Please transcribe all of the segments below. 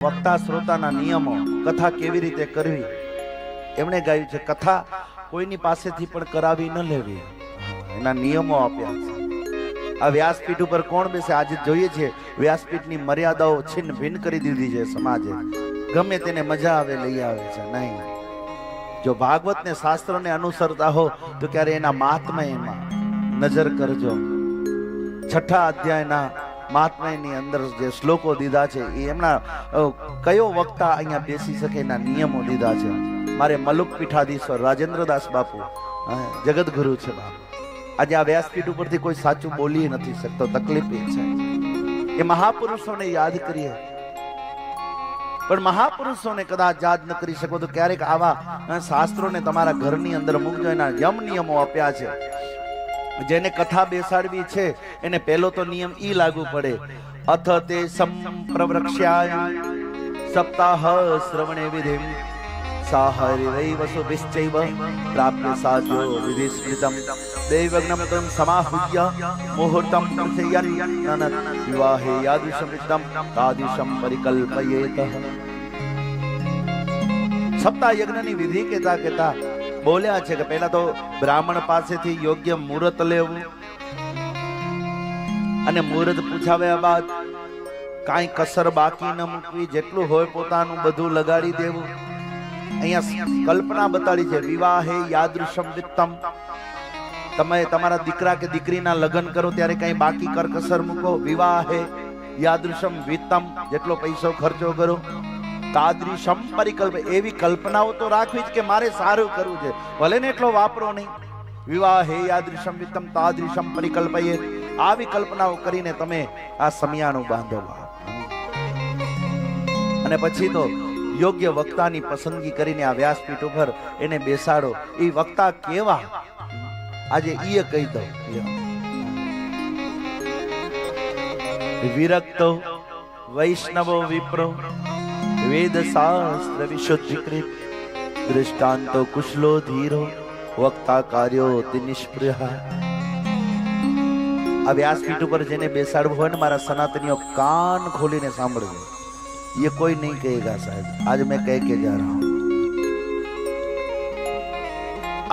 વક્તા શ્રોતાના નિયમો, કથા કેવી રીતે કરવી એમણે ગાયું છે. કથા કોઈની પાસેથી પણ કરાવી ન લેવી, એના નિયમો આપ્યા છે. આ વ્યાસપીઠ ઉપર કોણ બેસે? આજે જોઈએ છે વ્યાસપીઠની મર્યાદાઓ છિન્ન ભિન્ન કરી દીધી છે સમાજે. ગમે તેને મજા આવે લઈ આવે છે. નહીં, જો ભાગવત ને શાસ્ત્રોને અનુસરતા હો તો ક્યારે એના મહાત્મ્યમાં નજર કરજો. 6ઠા અધ્યાયના મહાત્મ્યની અંદર જે શ્લોકો દીધા છે એ એમના કયો વક્તા અહીંયા બેસી શકે એના નિયમો દીધા છે. મારે મલુક પીઠાધીશ્વર રાજેન્દ્રદાસ બાપુ જગતગુરુ છે બાપુ. આજે આ વ્યાસપીઠ ઉપરથી કોઈ સાચું બોલી નથી શકતો. તકલીફ એ છે. એ મહાપુરુષોને યાદ કરીએ, પણ મહાપુરુષોને કદાચ યાદ ન કરી શકો તો ક્યારેક આવા શાસ્ત્રોને તમારા ઘરની અંદર મૂકજો. એના યમ નિયમો આપ્યા છે. જેને કથા બેસાડવી છે એને પહેલો તો નિયમ ઈ લાગુ પડે, અથ તે સંપ્રવૃક્ષ્યાય સપ્તાહ શ્રવણે વિધિમ સાહરિવૈવસુ વિશ્ચૈવ પ્રાપ્ય સાધ્યો વિધિ સ્મૃતમ દૈવગ્નમ તમ સમાહુજ્ય મુહૂર્તમ પ્રચયન વિવાહે યાદૃશમિતમ તાદૃશમ પરિકલ્પયેત. સપ્તાહ યજ્ઞની વિધિ કહેતા બોલ્યા છે કે પહેલા તો બ્રાહ્મણ પાસેથી યોગ્ય મુહૂર્ત લેવું, અને મુહૂર્ત પૂછાવ્યા બાદ કાંઈ કસર બાકી ન મૂકવી, જેટલું હોય પોતાનું બધું લગાડી દેવું. અહીંયા કલ્પના બતાડી છે, વિવાહે યાદૃશમ વિત્તમ. તમે તમારા દીકરા કે દીકરીના લગ્ન કરો ત્યારે કઈ બાકી કરકસર મૂકો. વિવાહે યાદૃશમ વિત્તમ, જેટલો પૈસો ખર્ચો કરો. તાદૃશમ પરિકલ્પ, એવી કલ્પનાઓ તો રાખવી જ કે મારે સારું કરવું છે, ભલે ને એટલો વાપરો નહીં. વિવાહે યાદૃશમ વિત્તમ તાદૃશમ પરિકલ્પયે, આવી કલ્પનાઓ કરીને તમે આ સમિયાણું બાંધો. અને પછી તો યોગ્ય વક્તાની પસંદગી કરીને આ વ્યાસપીઠ ઉપર એને બેસાડો. એ વક્તા કેવા આજે ઈ કહી દો. વિરક્તો વૈષ્ણવો વિપ્રો વેદ શાસ્ત્ર વિશુદ્ધિકૃત દૃષ્ટાંતો કુશલો ધીરો વક્તા કાર્યો તિ નિષ્પૃહા. આ વ્યાસપીઠ ઉપર જેને બેસાડવું હોય ને મારા સનાતનીઓ કાન ખોલીને સાંભળજો. ये कोई नहीं कहेगा शायद, आज मैं कह के जा रहा हूं.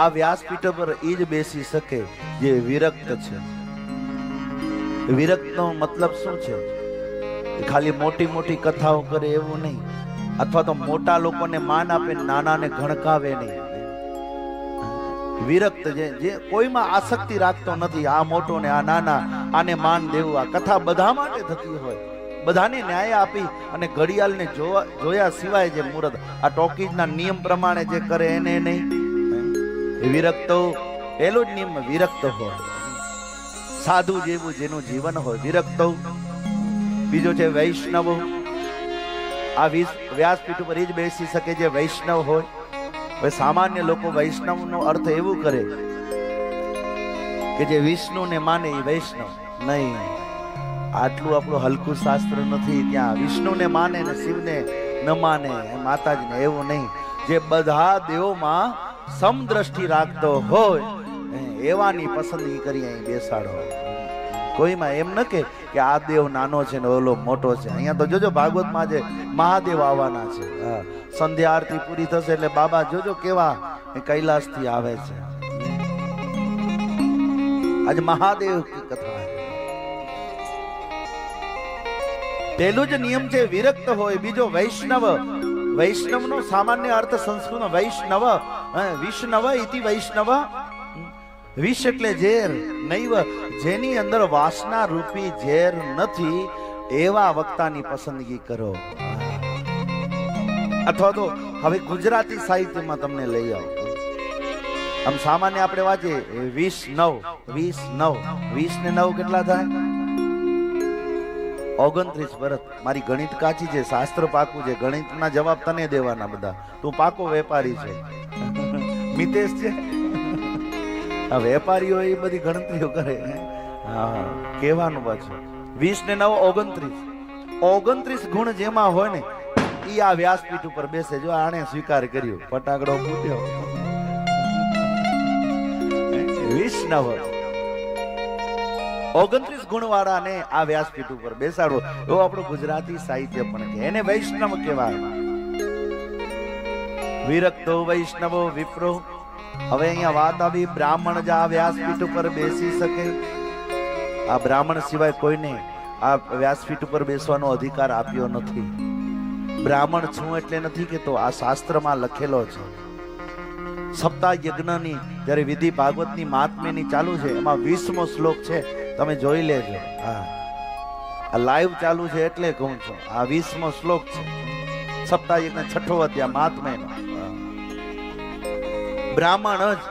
આ વ્યાસપીઠ પર એ જ બેસી શકે જે વિરક્ત છે. વિરક્ત નો મતલબ શું છે? ખાલી મોટી મોટી કથાઓ કરે એવું નહીં, અથવા તો મોટા લોકોને માન આપે, નાનાને ઘણકાવે નહીં. વિરક્ત જે કોઈમાં આસક્તિ રાખતો નથી, આ મોટો ને આ નાના, આને માન દેવું. આ કથા બધા માટે થતી હોય, બધાને ન્યાય આપી અને ઘડિયાળને જોયા સિવાય જે મુહૂર્ત આ ટોકીજના નિયમ પ્રમાણે જે કરે એને નહીં. વિરક્ત, પેલો જ નિયમ વિરક્ત હોય, સાધુ જેવું જેનું જીવન હોય વિરક્ત. બીજો છે વૈષ્ણવ. આ વ્યાસપીઠ ઉપર એ જ બેસી શકે જે વૈષ્ણવ હોય. હવે સામાન્ય લોકો વૈષ્ણવ નો અર્થ એવું કરે કે જે વિષ્ણુને માને એ વૈષ્ણવ નહીં. આટલું આપણું હલકું શાસ્ત્ર નથી. ત્યાં વિષ્ણુને માને ને શિવને ન માને, માતાજીને, એવું નહીં. જે બધા દેવોમાં સમદ્રષ્ટિ રાખતો હોય એવાની પસંદગી કરી અહીં બેસાડો. કોઈમાં એમ ન કે આ દેવ નાનો છે ને ઓલો મોટો છે. અહીંયા તો જોજો ભાગવતમાં આજે મહાદેવ આવવાના છે. સંધ્યા આરતી પૂરી થશે એટલે બાબા જોજો કેવા કૈલાસ થી આવે છે. આજે મહાદેવ की કથા. પહેલું જ નિયમ છે વિરક્ત હોય. બીજો વૈષ્ણવ. વૈષ્ણવ નો સામાન્ય અર્થ સંસ્કૃત વૈષ્ણવ, વિષ્ણવ ઇતિ વૈષ્ણવ. વિષ એટલે ઝેર, નૈવ જેની અંદર વાસના રૂપી ઝેર નથી એવા વક્તાની પસંદગી કરો. અથવા તો હવે ગુજરાતી સાહિત્યમાં તમને લઈ આવો. આમ સામાન્ય આપણે વાંચીએ 20 ને 9 કેટલા થાય? 29 વર્ષ. મારી ગણિત કાચી છે, શાસ્ત્ર પાકું છે. ગણિતના જવાબ તને દેવાના બધા. તું પાકો વેપારી છે. મિતેશ છે, આ વેપારીઓ એ બધી ગણતરીઓ કરે. હા, કહેવાનું પાછું 20 ને 9 29 ગુણ જેમાં હોય ને ઈ આ વ્યાસપીઠ ઉપર બેસે. જો આણે સ્વીકાર કર્યો, ફટાકડો ફૂટ્યો. વિષ્ણવ 29 ગુણવાળાને આ વ્યાસપીઠ ઉપર બેસાડો, એવો આપણું ગુજરાતી સાહિત્ય પણ કહે. એને વૈષ્ણવ કહેવાય. વિરક્તો વૈષ્ણવો વિપ્રો. હવે અહીંયા વાત આવી, બ્રાહ્મણ જ આ વ્યાસપીઠ ઉપર બેસી શકે. આ બ્રાહ્મણ સિવાય કોઈને આ વ્યાસપીઠ ઉપર બેસવાનો અધિકાર આપ્યો નથી. બ્રાહ્મણ છું એટલે નથી કેતો, આ શાસ્ત્રમાં લખેલો છે. સપ્તાહ યજ્ઞની જ્યારે વિધિ ભાગવતની મહાત્મ્યની ચાલુ છે, એમાં 20મો શ્લોક છે, તમે જોઈ લેજો. હા, આ લાઈવ ચાલુ છે એટલે કહું છું. આ 20મો શ્લોક છે, સપ્તાહ યજ્ઞ 6ઠો અધ્યાય મહાત્મ્યનો. બ્રાહ્મણ જ,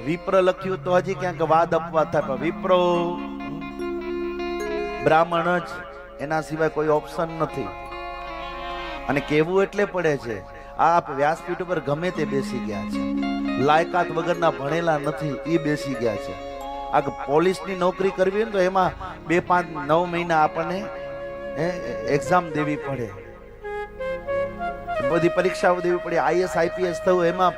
વિપ્ર લખ્યું તો હજી ક્યાંક વાદ અપવાદ થાય, પણ વિપ્રો બ્રાહ્મણ જ, એના સિવાય કોઈ ઓપ્શન નથી. અને કેવું એટલે પડે છે, આ વ્યાસપીઠ ઉપર ગમે તે બેસી ગયા છે, લાયકાત વગરના ભણેલા નથી એ બેસી ગયા છે. આ પોલીસની નોકરી કરવી હોય ને તો એમાં 2, 5, 9 મહિના આપણને એક્ઝામ દેવી પડે, બધી પરીક્ષાઓ દેવી પડે. IAS IPS થવું એમાં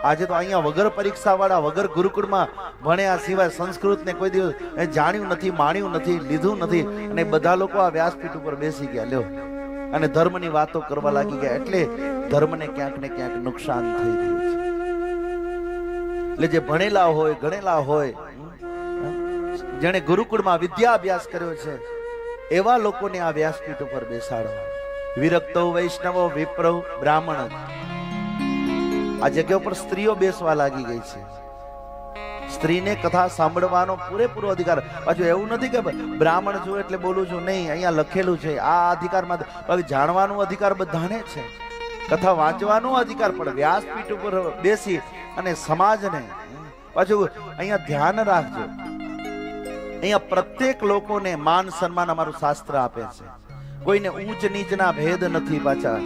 આજે તો અહીંયા વગર પરીક્ષા વાળા, વગર ગુરુકુળમાં ભણ્યા સિવાય સંસ્કૃત ને કોઈ દિવસ જાણ્યું નથી, માણ્યું નથી, લીધું નથી, અને બધા લોકો આ વ્યાસપીઠ ઉપર બેસી ગયા લ્યો, અને ધર્મની વાતો કરવા લાગી ગયા. એટલે ધર્મને ક્યાંક ને ક્યાંક નુકસાન થઈ રહ્યું છે. એટલે જે ભણેલા હોય, ગણેલા હોય, જેણે ગુરુકુળમાં વિદ્યા અભ્યાસ કર્યો છે, એવા લોકોને આ વ્યાસપીઠ ઉપર બેસાડો. વિરક્તો વૈષ્ણવો વિપ્રો બ્રાહ્મણ. આ જગ્યા ઉપર સ્ત્રીઓ બેસવા લાગી ગઈ છે. સ્ત્રીને કથા સાંભળવાનો પૂરેપૂરો અધિકાર. પાછું એવું નથી કે બ્રાહ્મણ છું એટલે બોલું છું, નહીં, અહીંયા લખેલું છે આ અધિકારમાં. જાણવાનો અધિકાર બધાને છે, કથા વાંચવાનો અધિકાર, પણ વ્યાસપીઠ ઉપર બેસી અને સમાજને પાછું અહીંયા ધ્યાન રાખજો. અહીંયા પ્રત્યેક લોકોને માન સન્માન અમારું શાસ્ત્ર આપે છે. કોઈને ઊંચ નીચના ભેદ નથી. પાછા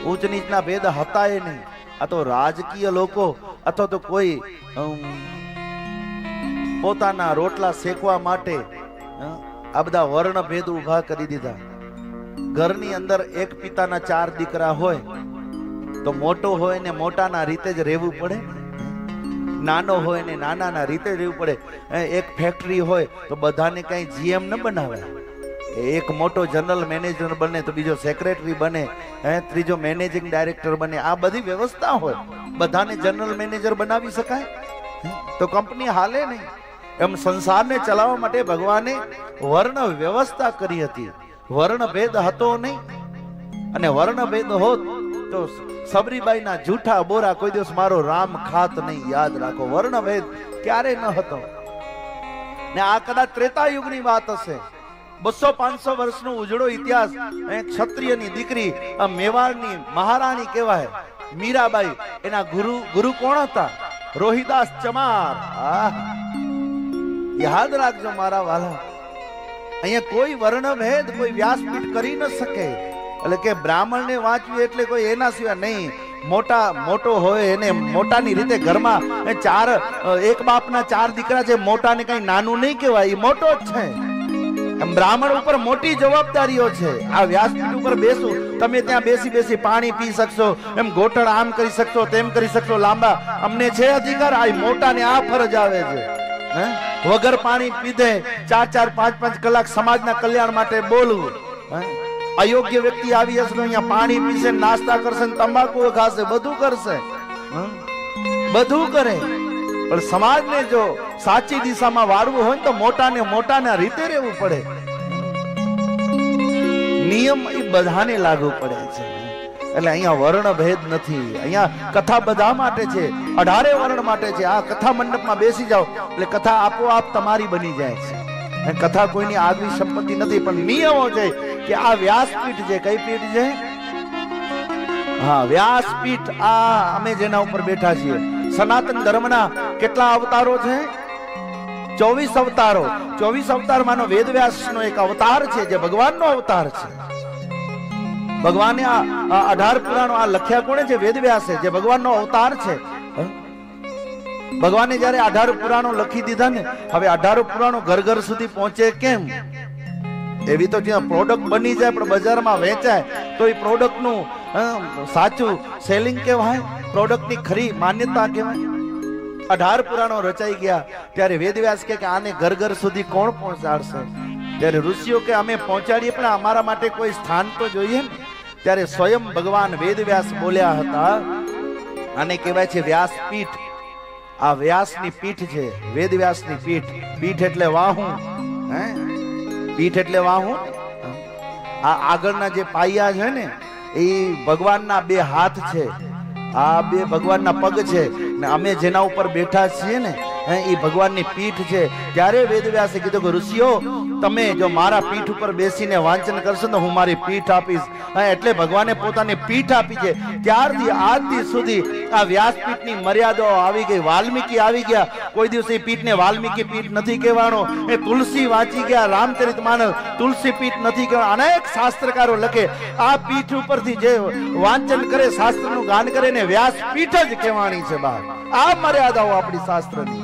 ઊંચ નીચના ભેદ હતાય નહીં. આ તો રાજકીય લોકો અથવા તો કોઈ પોતાના રોટલા શેકવા માટે આ બધા વર્ણ ભેદ ઉભા કરી દીધા. ઘરની અંદર એક પિતાના 4 દીકરા હોય તો મોટો હોય ને મોટાના રીતે જ રહેવું પડે, નાનો હોય ને નાનાના રીતે જ રહેવું પડે. એક ફેક્ટરી હોય તો બધાને કઈ GM ન બનાવે. એક મોટો જનરલ મેનેજર બને તો બીજો સેક્રેટરી બને, ત્રીજો મેનેજિંગ ડાયરેક્ટર બને. આ બધી વ્યવસ્થા હોય. બધાને જનરલ મેનેજર બનાવી શકાય તો કંપની હાલે નહીં. એમ સંસારને ચલાવવા માટે ભગવાને વર્ણ વ્યવસ્થા કરી હતી. વર્ણ ભેદ હતો નહીં, અને વર્ણ ભેદ હોત તો સબરીબાઈના જૂઠા બોરા કોઈ દિવસ મારો રામ ખાત નહીં. યાદ રાખો, વર્ણ ભેદ ક્યારે ન હતો. ને આ કદાચ ત્રેતા યુગની વાત હશે. 200-500 વર્ષનો ઉજળો ઇતિહાસ. ક્ષત્રિયની દીકરી, મેવાડની મહારાણી કહેવાય મીરાબાઈ. એના ગુરુ કોણ હતા? રોહિદાસ ચમાર. યાદ રાખજો મારા વાલા, અહીંયા કોઈ વર્ણભેદ કોઈ વ્યાસપીઠ કરી ન શકે. એટલે કે બ્રાહ્મણને વાંચવું એટલે કોઈ એના સિવાય નહીં. મોટો હોય એને મોટાની રીતે ઘરમાં 4 એક બાપના 4 દીકરા છે, મોટાને કઈ નાનું નહીં કહેવાય, એ મોટો જ છે. બ્રાહ્મણ ઉપર મોટી જવાબદારીઓ છે. આ વ્યાસપીઠ ઉપર બેસું, તમે ત્યાં બેસી પાણી પી શકશો, એમ ગોટણ આમ કરી શકશો, તેમ કરી શકશો, લાંબા અમને છે અધિકાર. આ મોટાને આ ફરજ આવે છે. વગર પાણી પીધે 4-4, 5-5 કલાક સમાજના કલ્યાણ માટે બોલવું. અયોગ્ય વ્યક્તિ આવી હશે તો અહીંયા પાણી પીશે, નાસ્તા કરશે, તંબાકુ ખાશે, બધું કરશે, બધું કરે. પણ સમાજને જો સાચી દિશામાં વાળવું હોય તો મોટાના રીતે રહેવું પડે. નિયમ એ બધાને લાગુ પડે છે. એટલે અહીંયા વર્ણ ભેદ નથી. અહીંયા કથા બધા માટે છે, 18 વર્ણ માટે છે. આ કથા મંડપમાં બેસી જાઓ એટલે કથા આપોઆપ તમારી બની જાય છે. કથા કોઈની આગવી સંપત્તિ નથી, પણ નિયમો છે કે આ વ્યાસપીઠ છે. કઈ પીઠ છે? હા, વ્યાસપીઠ. આ અમે જેના ઉપર બેઠા છીએ, સનાતન ધર્મના કેટલા અવતારો છે? 24 અવતારો. 24 અવતારમાંનો વેદવ્યાસનો એક અવતાર છે, જે ભગવાનનો અવતાર છે. ભગવાને આ 18 પુરાણો આ લખ્યા કોણે છે? વેદવ્યાસે, જે ભગવાનનો અવતાર છે. ભગવાને જયારે 18 પુરાણો લખી દીધા ને, હવે 18 પુરાણો ઘર સુધી પહોંચે કેમ? એવી તો જ્યાં પ્રોડક્ટ બની જાય પણ બજારમાં વેચાય તો એ પ્રોડક્ટનું સાચું સેલિંગ કહેવાય, પ્રોડક્ટની ખરી માન્યતા કહેવાય. 18 પુરાણો રચાઈ ગયા ત્યારે વેદવ્યાસ કે આને ઘર ઘર સુધી કોણ પહોંચાડશે? ત્યારે ઋષિઓ કે અમે પહોંચાડીએ પણ અમારા માટે કોઈ સ્થાન તો જોઈએ ને. ત્યારે સ્વયં ભગવાન વેદવ્યાસ બોલ્યા હતા, આને કહેવાય છે વ્યાસપીઠ. આ વ્યાસની પીઠ છે, વેદવ્યાસની પીઠ. પીઠ એટલે વાહું, હે, પીઠ એટલે વાહું. આ આગળના જે પાયા છે ને એ ભગવાનના 2 હાથ છે, આ 2 ભગવાનના પગ છે ને અમે જેના ઉપર બેઠા છીએ ને એ ભગવાનની પીઠ છે. ત્યારે વેદવ્યાસે કીધું કે ઋષિઓ તમે જો મારા પીઠ ઉપર બેસીને વાંચન કરશો તો હું મારી પીઠ આપીશ. એટલે ભગવાને પોતાની પીઠ આપી છે. ત્યારથી આજથી સુધી આ વ્યાસપીઠની મર્યાદાઓ આવી ગઈ. વાલ્મીકી આવી ગયા, કોઈ દિવસ એ પીઠને વાલ્મીકી પીઠ નથી કહેવાનો. એ તુલસી વાંચી ગયા, રામચરિતમાનસ તુલસી પીઠ નથી કહેવાનો. અનેક શાસ્ત્રકારો લખે આ પીઠ ઉપરથી જે વાંચન કરે, શાસ્ત્રનું ગાન કરે ને વ્યાસપીઠ જ કહેવાની છે. બહાર આ મર્યાદાઓ આપણી શાસ્ત્રની.